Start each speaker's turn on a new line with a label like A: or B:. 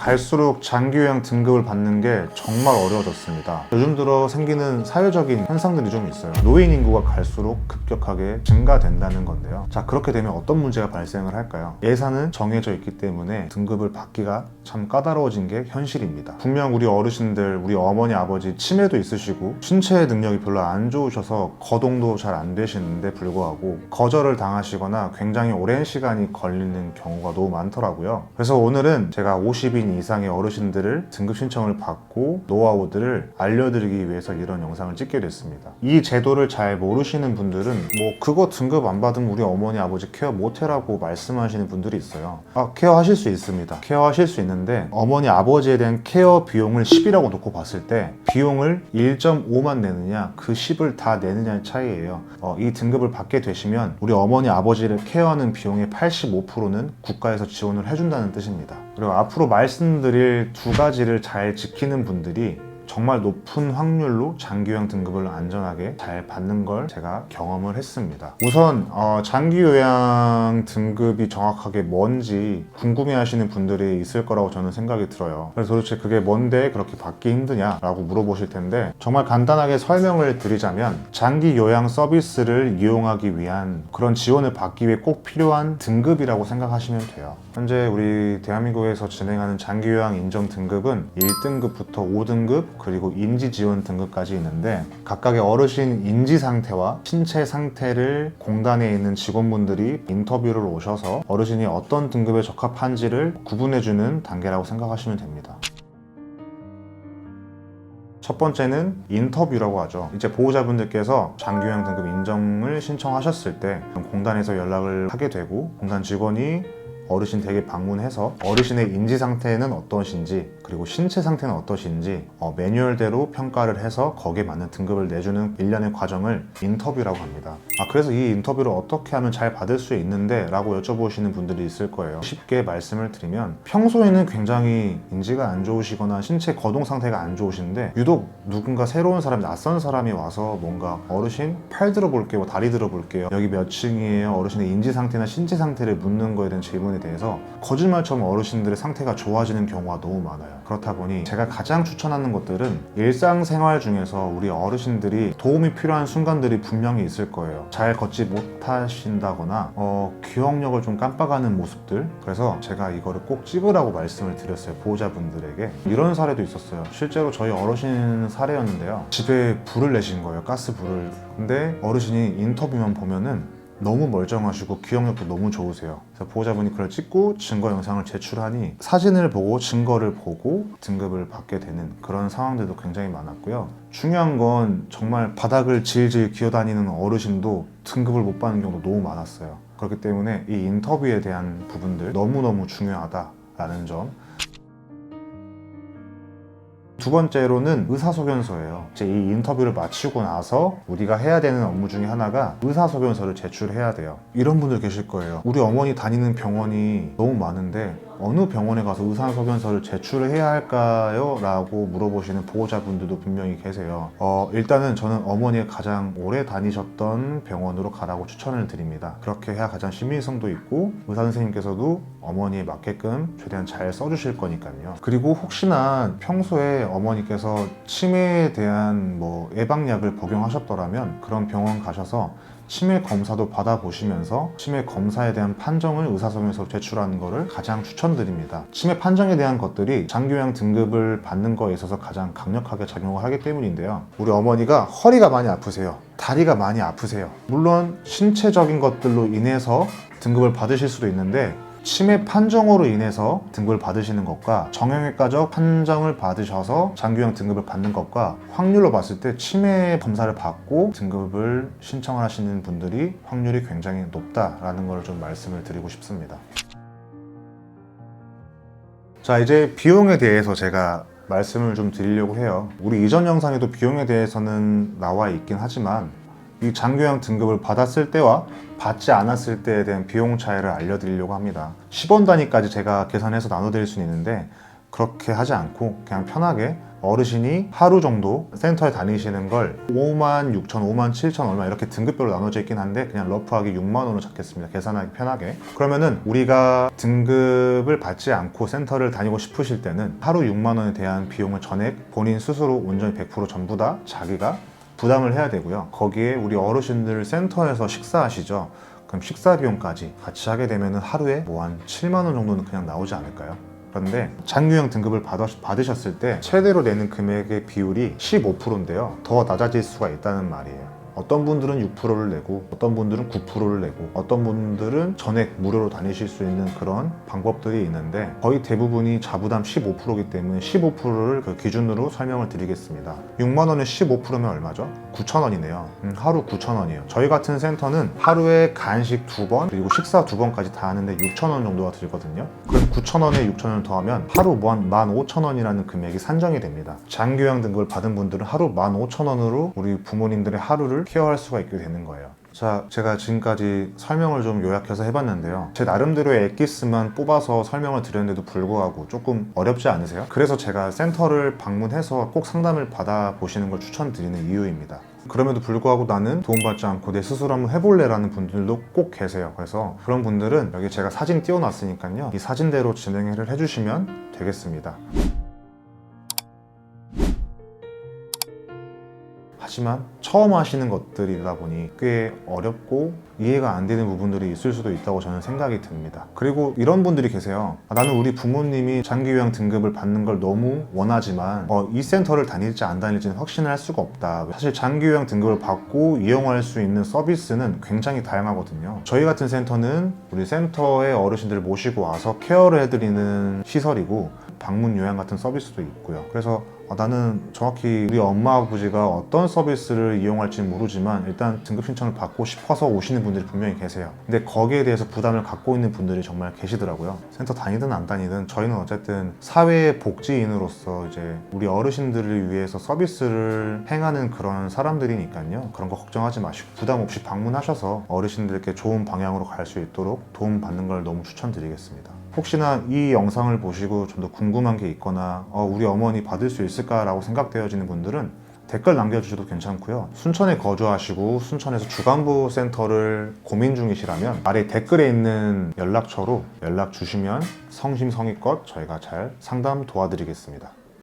A: 갈수록 장기요양 등급을 받는 게 정말 어려워졌습니다. 요즘 들어 생기는 사회적인 현상들이 좀 있어요. 노인 인구가 갈수록 급격하게 증가된다는 건데요. 자, 그렇게 되면 어떤 문제가 발생을 할까요? 예산은 정해져 있기 때문에 등급을 받기가 참 까다로워진 게 현실입니다. 분명 우리 어르신들, 우리 어머니, 아버지 치매도 있으시고 신체 능력이 별로 안 좋으셔서 거동도 잘 안 되시는데 불구하고 거절을 당하시거나 굉장히 오랜 시간이 걸리는 경우가 너무 많더라고요. 그래서 오늘은 제가 50인 이상의 어르신들을 등급 신청을 받고 노하우들을 알려드리기 위해서 이런 영상을 찍게 됐습니다. 이 제도를 잘 모르시는 분들은 뭐 그거 등급 안 받으면 우리 어머니 아버지 케어 못해라고 말씀하시는 분들이 있어요. 케어하실 수 있습니다. 케어하실 수 있는데 어머니 아버지에 대한 케어 비용을 10이라고 놓고 봤을 때 비용을 1.5만 내느냐 그 10을 다 내느냐의 차이예요. 이 등급을 받게 되시면 우리 어머니 아버지를 케어하는 비용의 85%는 국가에서 지원을 해준다는 뜻입니다. 그리고 앞으로 말씀드릴 두 가지를 잘 지키는 분들이 정말 높은 확률로 장기요양 등급을 안전하게 잘 받는 걸 제가 경험을 했습니다. 우선 장기요양 등급이 정확하게 뭔지 궁금해하시는 분들이 있을 거라고 저는 생각이 들어요. 그래서 도대체 그게 뭔데 그렇게 받기 힘드냐라고 물어보실 텐데 정말 간단하게 설명을 드리자면 장기요양 서비스를 이용하기 위한 그런 지원을 받기 위해 꼭 필요한 등급이라고 생각하시면 돼요. 현재 우리 대한민국에서 진행하는 장기요양 인정 등급은 1등급부터 5등급 그리고 인지 지원 등급까지 있는데 각각의 어르신 인지 상태와 신체 상태를 공단에 있는 직원분들이 인터뷰를 오셔서 어르신이 어떤 등급에 적합한지를 구분해주는 단계라고 생각하시면 됩니다. 첫 번째는 인터뷰라고 하죠. 이제 보호자분들께서 장기요양 등급 인정을 신청하셨을 때 공단에서 연락을 하게 되고 공단 직원이 어르신 댁에 방문해서 어르신의 인지 상태는 어떠신지 그리고 신체 상태는 어떠신지 매뉴얼대로 평가를 해서 거기에 맞는 등급을 내주는 일련의 과정을 인터뷰라고 합니다. 그래서 이 인터뷰를 어떻게 하면 잘 받을 수 있는데? 라고 여쭤보시는 분들이 있을 거예요. 쉽게 말씀을 드리면 평소에는 굉장히 인지가 안 좋으시거나 신체 거동 상태가 안 좋으신데 유독 누군가 새로운 사람, 낯선 사람이 와서 뭔가 어르신 팔 들어볼게요, 다리 들어볼게요, 여기 몇 층이에요, 어르신의 인지 상태나 신체 상태를 묻는 거에 대한 질문에 대해서 거짓말처럼 어르신들의 상태가 좋아지는 경우가 너무 많아요. 그렇다 보니 제가 가장 추천하는 것들은 일상생활 중에서 우리 어르신들이 도움이 필요한 순간들이 분명히 있을 거예요. 잘 걷지 못하신다거나 기억력을 좀 깜빡하는 모습들, 그래서 제가 이거를 꼭 찍으라고 말씀을 드렸어요. 보호자분들에게. 이런 사례도 있었어요. 실제로 저희 어르신 사례였는데요. 집에 불을 내신 거예요. 가스불을. 근데 어르신이 인터뷰만 보면은 너무 멀쩡하시고 기억력도 너무 좋으세요. 그래서 보호자분이 그걸 찍고 증거 영상을 제출하니 사진을 보고 증거를 보고 등급을 받게 되는 그런 상황들도 굉장히 많았고요. 중요한 건 정말 바닥을 질질 기어다니는 어르신도 등급을 못 받는 경우도 너무 많았어요. 그렇기 때문에 이 인터뷰에 대한 부분들 너무너무 중요하다라는 점. 두 번째로는 의사소견서예요. 이제 이 인터뷰를 마치고 나서 우리가 해야 되는 업무 중에 하나가 의사소견서를 제출해야 돼요. 이런 분들 계실 거예요. 우리 어머니 다니는 병원이 너무 많은데 어느 병원에 가서 의사소견서를 제출해야 할까요? 라고 물어보시는 보호자분들도 분명히 계세요. 일단은 저는 어머니가 가장 오래 다니셨던 병원으로 가라고 추천을 드립니다. 그렇게 해야 가장 신빙성도 있고 의사 선생님께서도 어머니에 맞게끔 최대한 잘 써주실 거니까요. 그리고 혹시나 평소에 어머니께서 치매에 대한 예방약을 복용하셨더라면 그런 병원 가셔서 치매 검사도 받아보시면서 치매 검사에 대한 판정을 의사소견서로 제출하는 것을 가장 추천드립니다. 치매 판정에 대한 것들이 장기요양 등급을 받는 거에 있어서 가장 강력하게 작용을 하기 때문인데요. 우리 어머니가 허리가 많이 아프세요. 다리가 많이 아프세요. 물론 신체적인 것들로 인해서 등급을 받으실 수도 있는데 치매 판정으로 인해서 등급을 받으시는 것과 정형외과적 판정을 받으셔서 장기요양 등급을 받는 것과 확률로 봤을 때 치매 검사를 받고 등급을 신청을 하시는 분들이 확률이 굉장히 높다라는 걸 좀 말씀을 드리고 싶습니다. 자, 이제 비용에 대해서 제가 말씀을 좀 드리려고 해요. 우리 이전 영상에도 비용에 대해서는 나와 있긴 하지만 이 장기요양 등급을 받았을 때와 받지 않았을 때에 대한 비용 차이를 알려드리려고 합니다. 10원 단위까지 제가 계산해서 나눠드릴 수는 있는데 그렇게 하지 않고 그냥 편하게 어르신이 하루 정도 센터에 다니시는 걸 5만 6천, 5만 7천 얼마 이렇게 등급별로 나눠져 있긴 한데 그냥 러프하게 6만 원으로 잡겠습니다. 계산하기 편하게. 그러면은 우리가 등급을 받지 않고 센터를 다니고 싶으실 때는 하루 6만 원에 대한 비용을 전액 본인 스스로 온전히 100% 전부 다 자기가 부담을 해야 되고요. 거기에 우리 어르신들 센터에서 식사하시죠. 그럼 식사 비용까지 같이 하게 되면 하루에 뭐 한 7만 원 정도는 그냥 나오지 않을까요? 그런데 장유형 등급을 받으셨을 때 최대로 내는 금액의 비율이 15%인데요. 더 낮아질 수가 있다는 말이에요. 어떤 분들은 6%를 내고 어떤 분들은 9%를 내고 어떤 분들은 전액 무료로 다니실 수 있는 그런 방법들이 있는데 거의 대부분이 자부담 15%이기 때문에 15%를 그 기준으로 설명을 드리겠습니다. 6만 원에 15%면 얼마죠? 9천 원이네요. 하루 9천 원이에요. 저희 같은 센터는 하루에 간식 2번 그리고 식사 2번까지 다 하는데 6천 원 정도가 들거든요. 그럼 9천 원에 6천 원을 더하면 하루 15,000원이라는 금액이 산정이 됩니다. 장교양 등급을 받은 분들은 하루 15,000원으로 우리 부모님들의 하루를 케어할 수가 있게 되는 거예요. 자, 제가 지금까지 설명을 좀 요약해서 해봤는데요. 제 나름대로의 엑기스만 뽑아서 설명을 드렸는데도 불구하고 조금 어렵지 않으세요? 그래서 제가 센터를 방문해서 꼭 상담을 받아보시는 걸 추천드리는 이유입니다. 그럼에도 불구하고 나는 도움받지 않고 내 스스로 한번 해볼래 라는 분들도 꼭 계세요. 그래서 그런 분들은 여기 제가 사진 띄워놨으니까요. 이 사진대로 진행을 해주시면 되겠습니다. 하지만 처음 하시는 것들이다 보니 꽤 어렵고 이해가 안 되는 부분들이 있을 수도 있다고 저는 생각이 듭니다. 그리고 이런 분들이 계세요. 나는 우리 부모님이 장기요양 등급을 받는 걸 너무 원하지만 이 센터를 다닐지 안 다닐지는 확신을 할 수가 없다. 사실 장기요양 등급을 받고 이용할 수 있는 서비스는 굉장히 다양하거든요. 저희 같은 센터는 우리 센터의 어르신들을 모시고 와서 케어를 해드리는 시설이고 방문 요양 같은 서비스도 있고요. 그래서 나는 정확히 우리 엄마 아버지가 어떤 서비스를 이용할지 모르지만 일단 등급 신청을 받고 싶어서 오시는 분들이 분명히 계세요. 근데 거기에 대해서 부담을 갖고 있는 분들이 정말 계시더라고요. 센터 다니든 안 다니든 저희는 어쨌든 사회의 복지인으로서 이제 우리 어르신들을 위해서 서비스를 행하는 그런 사람들이니까요. 그런 거 걱정하지 마시고 부담 없이 방문하셔서 어르신들께 좋은 방향으로 갈 수 있도록 도움받는 걸 너무 추천드리겠습니다. 혹시나 이 영상을 보시고 좀 더 궁금한 게 있거나 우리 어머니 받을 수 있을까라고 생각되어지는 분들은 댓글 남겨주셔도 괜찮고요. 순천에 거주하시고 순천에서 주간부 센터를 고민 중이시라면 아래 댓글에 있는 연락처로 연락 주시면 성심성의껏 저희가 잘 상담 도와드리겠습니다.